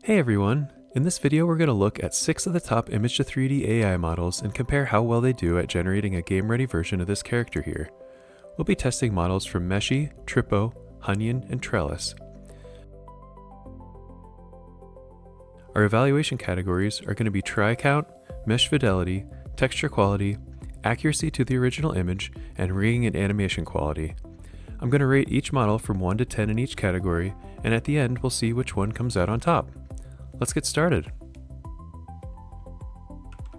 Hey everyone! In this video we're going to look at 6 of the top image to 3D AI models and compare how well they do at generating a game-ready version of this character here. We'll be testing models from Meshy, Tripo, Hunyuan, and Trellis. Our evaluation categories are going to be try count, mesh fidelity, texture quality, accuracy to the original image, and rigging and animation quality. I'm going to rate each model from 1 to 10 in each category, and at the end we'll see which one comes out on top. Let's get started.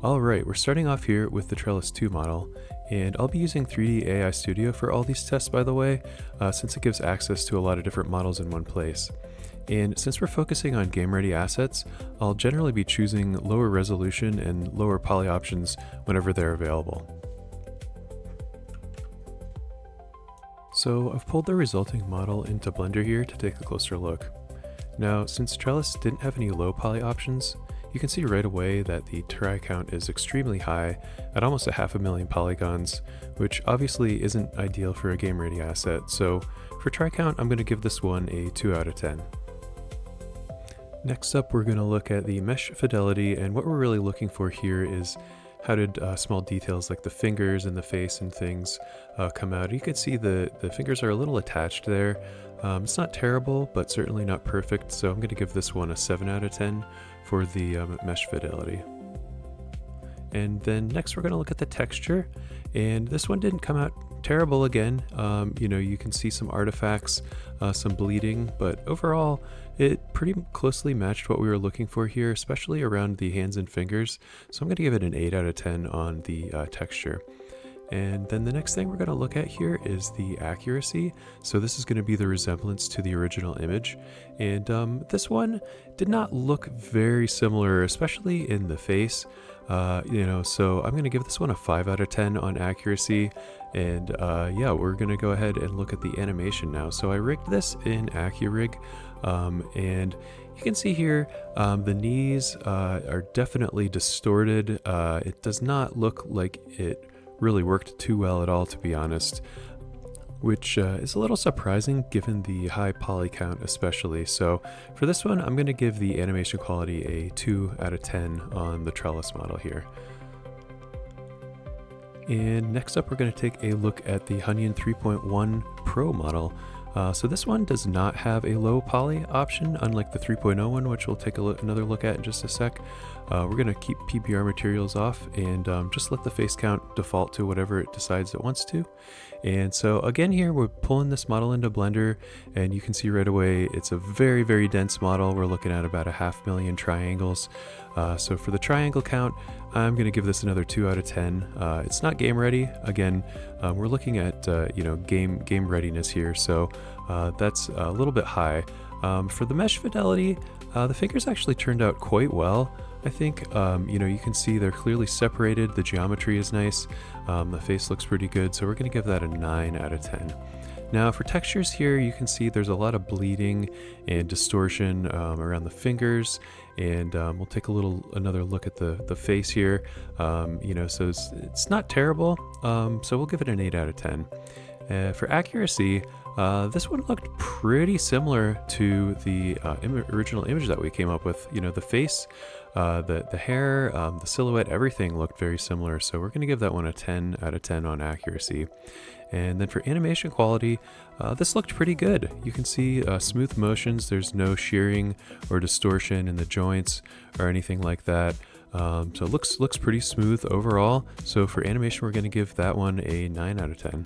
Alright, we're starting off here with the Trellis 2 model, and I'll be using 3D AI Studio for all these tests, by the way, since it gives access to a lot of different models in one place. And since we're focusing on game-ready assets, I'll generally be choosing lower resolution and lower poly options whenever they're available. So I've pulled the resulting model into Blender here to take a closer look. Now, since Trellis didn't have any low poly options, you can see right away that the try count is extremely high at almost 500,000 polygons, which obviously isn't ideal for a game-ready asset, so for try count I'm going to give this one a 2 out of 10. Next up we're going to look at the mesh fidelity, and what we're really looking for here is how did small details like the fingers and the face and things come out. You can see the fingers are a little attached there. It's not terrible, but certainly not perfect, so I'm going to give this one a 7 out of 10 for the mesh fidelity. And then next we're going to look at the texture, and this one didn't come out terrible again. You can see some artifacts, some bleeding, but overall it pretty closely matched what we were looking for here, especially around the hands and fingers, so I'm going to give it an 8 out of 10 on the texture. And then the next thing we're going to look at here is the accuracy. So this is going to be the resemblance to the original image. And this one did not look very similar, especially in the face. So I'm going to give this one a 5 out of 10 on accuracy. And yeah, we're going to go ahead and look at the animation now. So I rigged this in AccuRig, and you can see here the knees are definitely distorted. It does not look like it really worked too well at all, to be honest, which is a little surprising given the high poly count especially. So for this one I'm going to give the animation quality a 2 out of 10 on the Trellis model here. And next up we're going to take a look at the Hunyuan 3.1 Pro model. So this one does not have a low poly option, unlike the 3.0 one, which we'll take another look at in just a sec. We're going to keep PBR materials off and just let the face count default to whatever it decides it wants to. And so again here we're pulling this model into Blender, and you can see right away it's a very, very dense model. We're looking at about 500,000 triangles. So for the triangle count, I'm going to give this another 2 out of 10. It's not game ready. Again, we're looking at game readiness here, so that's a little bit high. For the mesh fidelity, the fingers actually turned out quite well. I think you can see they're clearly separated. The geometry is nice. The face looks pretty good, so we're going to give that a 9 out of 10. Now for textures here, you can see there's a lot of bleeding and distortion around the fingers, and we'll take another look at the face here. So it's not terrible, so we'll give it an 8 out of 10. For accuracy, this one looked pretty similar to the original image that we came up with. The face, the hair, the silhouette, everything looked very similar, so we're going to give that one a 10 out of 10 on accuracy. And then for animation quality, this looked pretty good. You can see smooth motions. There's no shearing or distortion in the joints or anything like that. So it looks pretty smooth overall. So for animation, we're going to give that one a 9 out of 10.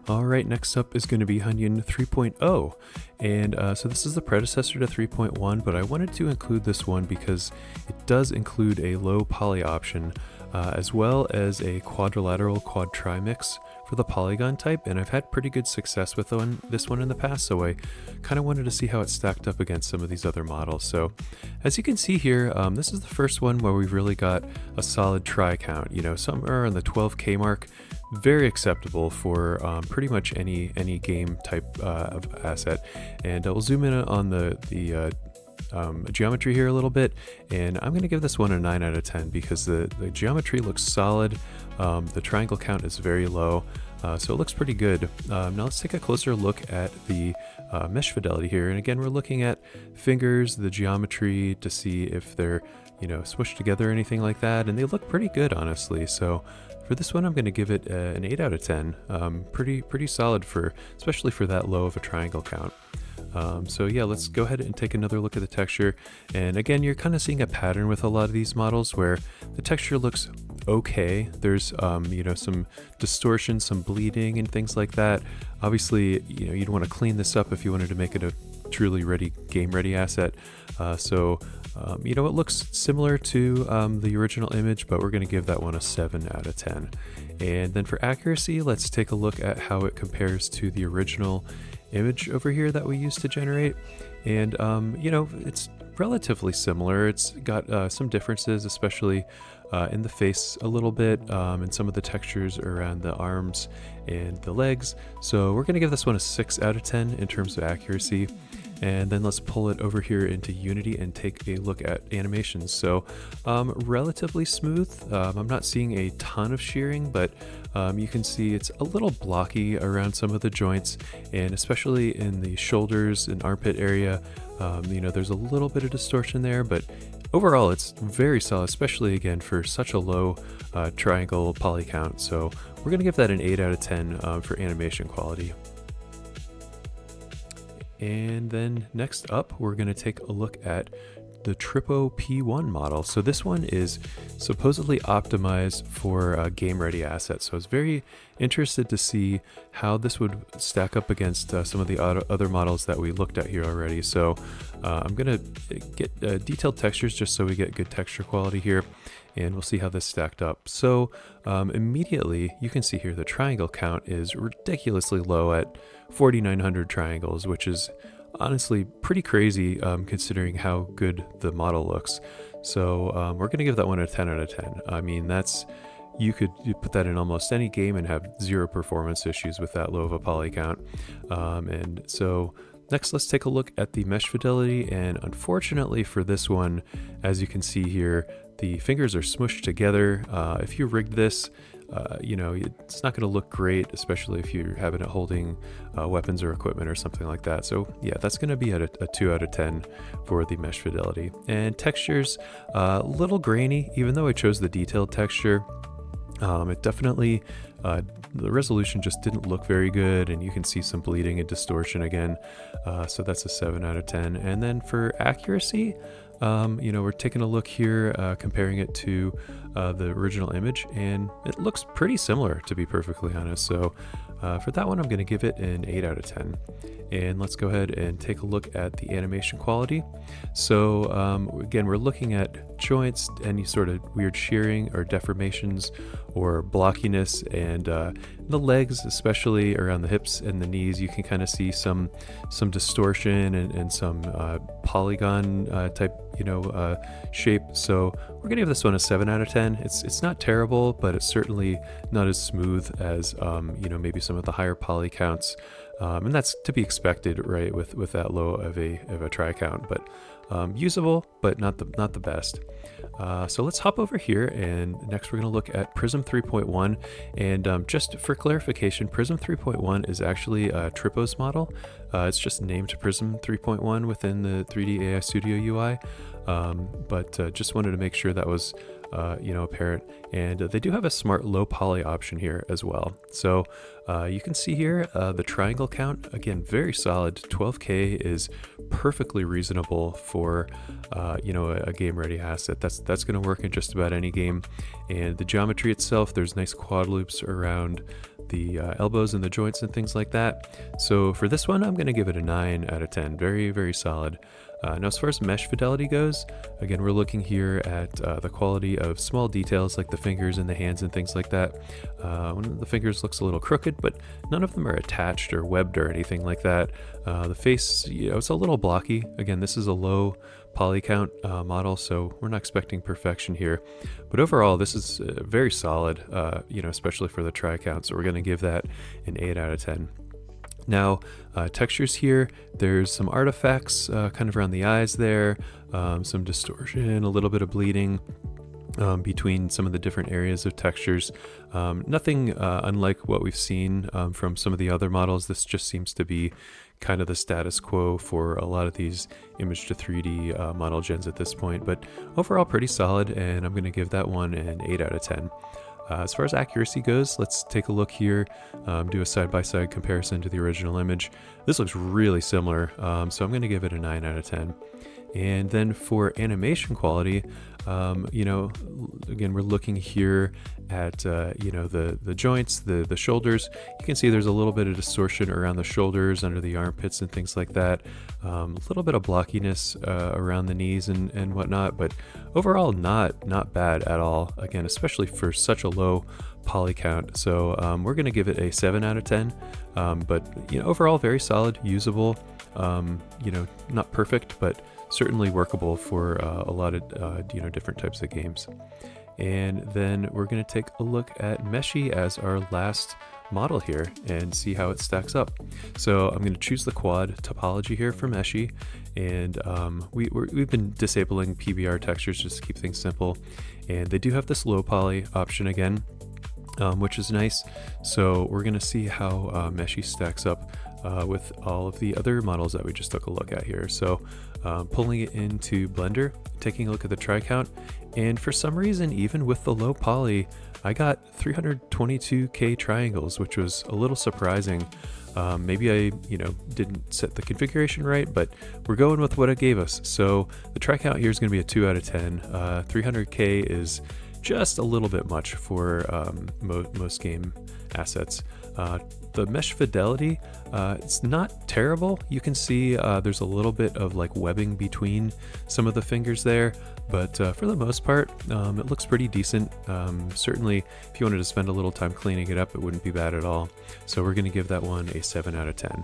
Alright, next up is going to be Hunyuan 3.0, and so this is the predecessor to 3.1, but I wanted to include this one because it does include a low poly option, as well as a quadrilateral quad trimix for the polygon type, and I've had pretty good success with this one in the past, so I kind of wanted to see how it stacked up against some of these other models. So as you can see here, this is the first one where we've really got a solid try count, somewhere on the 12K mark. Very acceptable for pretty much any game type of asset. And we'll zoom in on the geometry here a little bit, and I'm going to give this one a 9 out of 10 because the geometry looks solid. The triangle count is very low. So it looks pretty good. Now let's take a closer look at the mesh fidelity here. And again, we're looking at fingers, the geometry to see if they're, smushed together or anything like that. And they look pretty good, honestly. So for this one, I'm going to give it an 8 out of 10. Pretty solid especially for that low of a triangle count. So yeah, let's go ahead and take another look at the texture. And again, you're kind of seeing a pattern with a lot of these models where the texture looks okay. There's, some distortion, some bleeding and things like that. Obviously, you'd want to clean this up if you wanted to make it a truly game ready asset. It looks similar to the original image, but we're going to give that one a 7 out of 10. And then for accuracy, let's take a look at how it compares to the original image over here that we used to generate. And it's relatively similar. It's got some differences, especially in the face a little bit, and some of the textures around the arms and the legs. So we're going to give this one a 6 out of 10 in terms of accuracy. And then let's pull it over here into Unity and take a look at animations. So relatively smooth. I'm not seeing a ton of shearing, but you can see it's a little blocky around some of the joints, and especially in the shoulders and armpit area. There's a little bit of distortion there, but overall it's very solid, especially again for such a low triangle poly count. So we're going to give that an 8 out of 10 for animation quality. And then next up, we're going to take a look at the Tripo P1 model. So this one is supposedly optimized for game-ready assets. So I was very interested to see how this would stack up against some of the other models that we looked at here already. So I'm going to get detailed textures just so we get good texture quality here, and we'll see how this stacked up. So immediately, you can see here the triangle count is ridiculously low at 4,900 triangles, which is honestly pretty crazy considering how good the model looks. So we're going to give that one a 10 out of 10. I mean, you could put that in almost any game and have zero performance issues with that low of a poly count. And so next, let's take a look at the mesh fidelity. And unfortunately for this one, as you can see here, the fingers are smushed together. If you rigged this, it's not going to look great, especially if you're having it holding weapons or equipment or something like that. So yeah, that's going to be at a 2 out of 10 for the mesh fidelity. And textures, a little grainy, even though I chose the detailed texture. It definitely, the resolution just didn't look very good, and you can see some bleeding and distortion again. So that's a 7 out of 10. And then for accuracy, we're taking a look here, comparing it to the original image, and it looks pretty similar, to be perfectly honest. So for that one, I'm going to give it an 8 out of 10. And let's go ahead and take a look at the animation quality. So again, we're looking at joints, any sort of weird shearing or deformations or blockiness, and the legs, especially around the hips and the knees, you can kind of see some distortion and some polygon type shape. So we're gonna give this one a 7 out of 10. It's not terrible, but it's certainly not as smooth as maybe some of the higher poly counts. And that's to be expected, right, with that low of a tri count, but usable, but not the best. So let's hop over here, and next we're going to look at Prism 3.1. And just for clarification, Prism 3.1 is actually Tripo's model. It's just named Prism 3.1 within the 3D AI Studio UI, but just wanted to make sure that was apparent. And they do have a smart low poly option here as well. So you can see here the triangle count, again, very solid. 12K is perfectly reasonable for a game ready asset. That's going to work in just about any game. And the geometry itself, there's nice quad loops around the elbows and the joints and things like that. So for this one, I'm going to give it a 9 out of 10. Very, very solid. Now, as far as mesh fidelity goes, again, we're looking here at the quality of small details like the fingers and the hands and things like that. One of the fingers looks a little crooked, but none of them are attached or webbed or anything like that. The face, it's a little blocky. Again, this is a low poly count model, so we're not expecting perfection here. But overall, this is very solid, especially for the tri count. So we're going to give that an 8 out of 10. Now, textures here, there's some artifacts kind of around the eyes there, some distortion, a little bit of bleeding. between some of the different areas of textures. Nothing unlike what we've seen from some of the other models. This just seems to be kind of the status quo for a lot of these image to 3D model gens at this point, but overall pretty solid, and I'm going to give that one an 8 out of 10. As far as accuracy goes, let's take a look here, do a side-by-side comparison to the original image. This looks really similar, so I'm going to give it a 9 out of 10. And then for animation quality, again, we're looking here at, the joints, the shoulders. You can see there's a little bit of distortion around the shoulders, under the armpits and things like that. A little bit of blockiness around the knees and whatnot, but overall not bad at all. Again, especially for such a low poly count. So we're going to give it a 7 out of 10, but overall very solid, usable, not perfect, but certainly workable for a lot of different types of games. And then we're going to take a look at Meshy as our last model here and see how it stacks up. So I'm going to choose the quad topology here for Meshy, and we've been disabling PBR textures just to keep things simple, and they do have this low poly option again, which is nice. So we're going to see how Meshy stacks up with all of the other models that we just took a look at here. So pulling it into Blender, taking a look at the try count, and for some reason, even with the low poly, I got 322k triangles, which was a little surprising. Maybe I didn't set the configuration right, but we're going with what it gave us. So the try count here is going to be a 2 out of 10. 300k is just a little bit much for most game assets. The mesh fidelity, it's not terrible. You can see there's a little bit of like webbing between some of the fingers there, but for the most part, it looks pretty decent. Certainly, if you wanted to spend a little time cleaning it up, it wouldn't be bad at all. So we're going to give that one a 7 out of 10.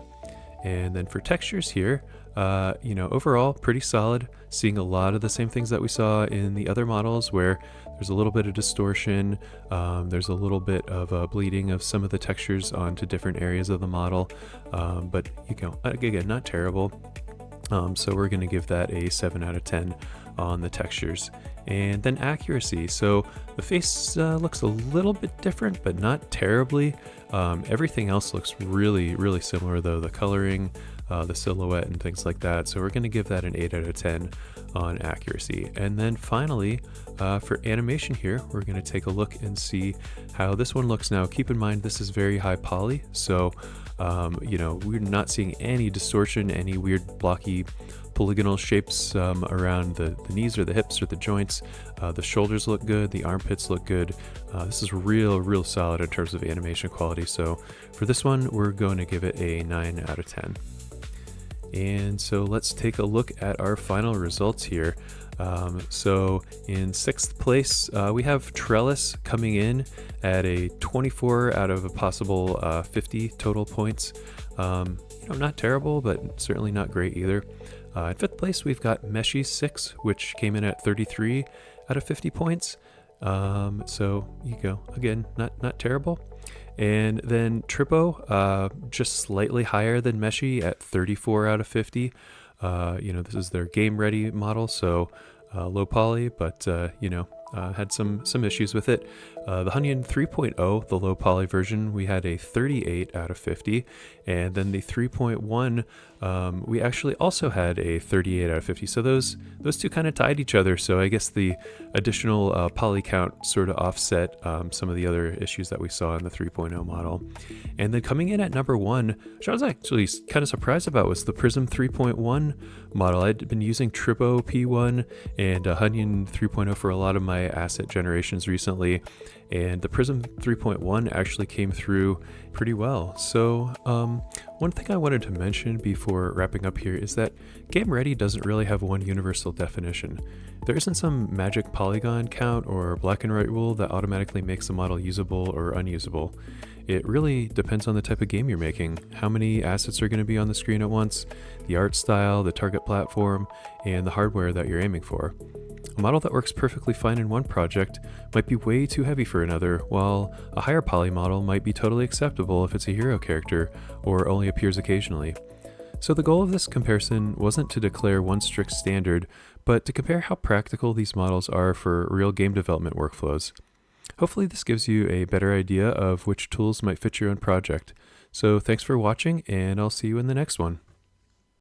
And then for textures here, overall pretty solid, seeing a lot of the same things that we saw in the other models, where there's a little bit of distortion, there's a little bit of bleeding of some of the textures onto different areas of the model, but again, not terrible. So we're going to give that a 7 out of 10 on the textures. And then accuracy. So the face looks a little bit different, but not terribly. Everything else looks really, really similar though. The coloring, the silhouette and things like that. So we're going to give that an 8 out of 10 on accuracy. And then finally, for animation here, we're going to take a look and see how this one looks now. Keep in mind, this is very high poly. So, we're not seeing any distortion, any weird blocky polygonal shapes around the knees or the hips or the joints. The shoulders look good, the armpits look good. This is real solid in terms of animation quality. So for this one, we're going to give it a 9 out of 10. And so let's take a look at our final results here. So in 6th place, we have Trellis coming in at a 24 out of a possible 50 total points. Not terrible, but certainly not great either. In 5th place, we've got Meshy 6, which came in at 33 out of 50 points. So you go, again, not terrible. And then Tripo, just slightly higher than Meshy at 34 out of 50. This is their game ready model, so low poly, but had some issues with it. The Hunyuan 3.0, the low poly version, we had a 38 out of 50, and then the 3.1, we actually also had a 38 out of 50. So those two kind of tied each other. So I guess the additional poly count sort of offset some of the other issues that we saw in the 3.0 model. And then coming in at number 1, which I was actually kind of surprised about, was the Prism 3.1 model. I'd been using Tripo P1 and Hunyuan 3.0 for a lot of my asset generations recently, and the Prism 3.1 actually came through pretty well. So one thing I wanted to mention before wrapping up here is that Game Ready doesn't really have one universal definition. There isn't some magic polygon count or black and white rule that automatically makes a model usable or unusable. It really depends on the type of game you're making, how many assets are going to be on the screen at once, the art style, the target platform, and the hardware that you're aiming for. A model that works perfectly fine in one project might be way too heavy for another, while a higher poly model might be totally acceptable if it's a hero character or only appears occasionally. So the goal of this comparison wasn't to declare one strict standard, but to compare how practical these models are for real game development workflows. Hopefully this gives you a better idea of which tools might fit your own project. So thanks for watching, and I'll see you in the next one.